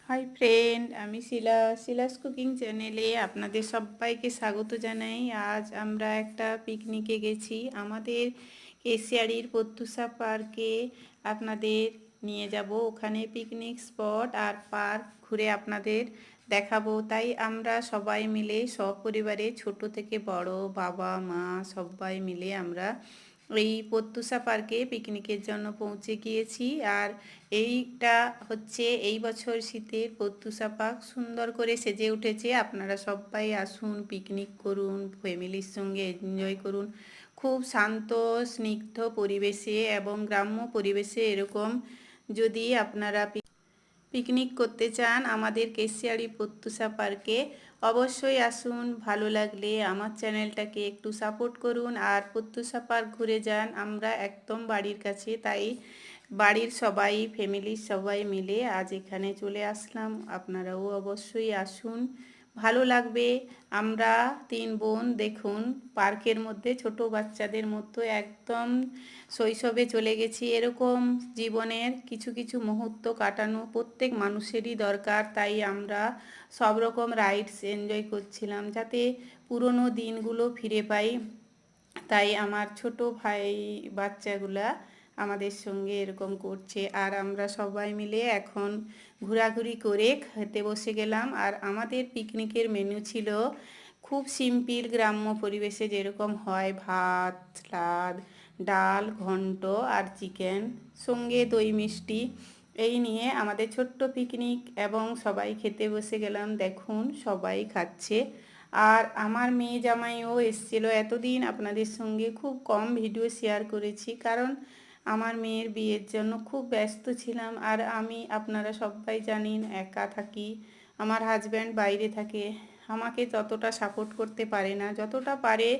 Hi friend, আমি Shila's cooking চ্যানেলে আপনাদের সবাইকে স্বাগত জানাই। আজ আমরা একটা পিকনিকে গেছি। আমাদের কেশিয়াড়ির প্রত্যুষা পার্কে আপনাদের নিয়ে যাব। ওখানে পিকনিক স্পট আর পার্ক ঘুরে আপনাদের দেখাবো। তাই আমরা সবাই মিলে সপরিবারে ছোট থেকে বড়, বাবা মা সবাই মিলে আমরা এই প্রত্যুষা পার্কে পিকনিকের জন্য পৌঁছে গিয়েছি। আর এইটা হচ্ছে এই বছর শীতের প্রত্যুষা পার্ক সুন্দর করে সেজে উঠেছে। আপনারা সবাই আসুন, পিকনিক করুন, ফ্যামিলির সঙ্গে এনজয় করুন। খুব শান্ত স্নিগ্ধ পরিবেশে এবং গ্রাম্য পরিবেশে এরকম যদি আপনারা পিকনিক করতে চান আমাদের কেশিয়াড়ি প্রত্যুষা পার্কে অবশ্যই আসুন। ভালো লাগলে আমার চ্যানেলটাকে একটু সাপোর্ট করুন আর প্রত্যুষা পার্ক ঘুরে যান। আমরা একদম বাড়ির কাছে, তাই বাড়ির সবাই ফ্যামিলির সবাই মিলে আজ এখানে চলে আসলাম। আপনারাও অবশ্যই আসুন, ভালো লাগবে। আমরা 3 বোন দেখুন পার্কের মধ্যে ছোট বাচ্চাদের মতো একদম শৈশবে চলে গেছি। এরকম জীবনের কিছু কিছু মুহূর্ত কাটানো প্রত্যেক মানুষেরই দরকার। তাই আমরা সব রকম রাইডস এনজয় করছিলাম যাতে পুরনো দিনগুলো ফিরে পাই। তাই আমার ছোট ভাই বাচ্চাগুলা আমাদের সঙ্গে এরকম করছে। আর আমরা সবাই মিলে এখন ঘোরাঘুরি করে খেতে বসে গেলাম। আর আমাদের পিকনিকের মেনু ছিল খুব সিম্পল, গ্রাম্য পরিবেশে যেরকম হয়, ভাত, সালাদ, ডাল, ঘন্ট আর চিকেন, সঙ্গে দই মিষ্টি। এই নিয়ে আমাদের ছোট্ট পিকনিক এবং সবাই খেতে বসে গেলাম। দেখুন সবাই খাচ্ছে। আর আমার মেয়ে জামাইও এসেছিলো। এতদিন আপনাদের সঙ্গে খুব কম ভিডিও শেয়ার করেছি, কারণ আমার মেয়ের বিয়ের জন্য খুব ব্যস্ত ছিলাম। আর আমি, আপনারা সবাই জানেন, একা থাকি। আমার হাজব্যান্ড বাইরে থাকে, আমাকে ততটা সাপোর্ট করতে পারে না। যতটা পারে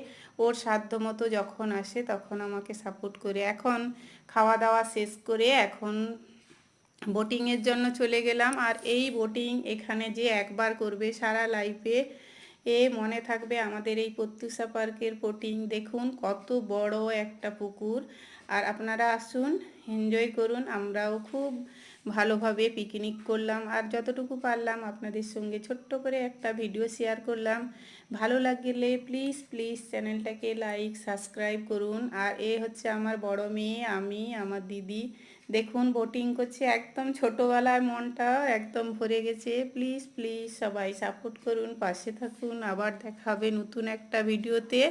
ওর সাধ্যমতো যখন আসে তখন আমাকে সাপোর্ট করে। এখন খাওয়া দাওয়া শেষ করে এখন বোটিংয়ের জন্য চলে গেলাম। আর এই বোটিং এখানে যে একবার করবে সারা লাইফে মনে থাকবে আমাদের এই প্রত্যুষা পার্কের বোটিং। দেখুন কত বড় একটা পুকুর। আর আপনারা আসুন, এনজয় করুন। আমরাও খুব ভালোভাবে পিকনিক করলাম আর যতটুকু পারলাম আপনাদের সঙ্গে ছোট্ট করে একটা ভিডিও শেয়ার করলাম। ভালো লাগলে প্লিজ প্লিজ চ্যানেলটাকে লাইক সাবস্ক্রাইব করুন। আর হচ্ছে আমার বড় মেয়ে, আমি, আমার দিদি। দেখুন বোটিং করছে, একদম ছোটোবেলায় মনটা একদম ভরে গেছে। প্লিজ প্লিজ সবাই সাপোর্ট করুন, পাশে থাকুন। আবার দেখা হবে নতুন একটা ভিডিওতে।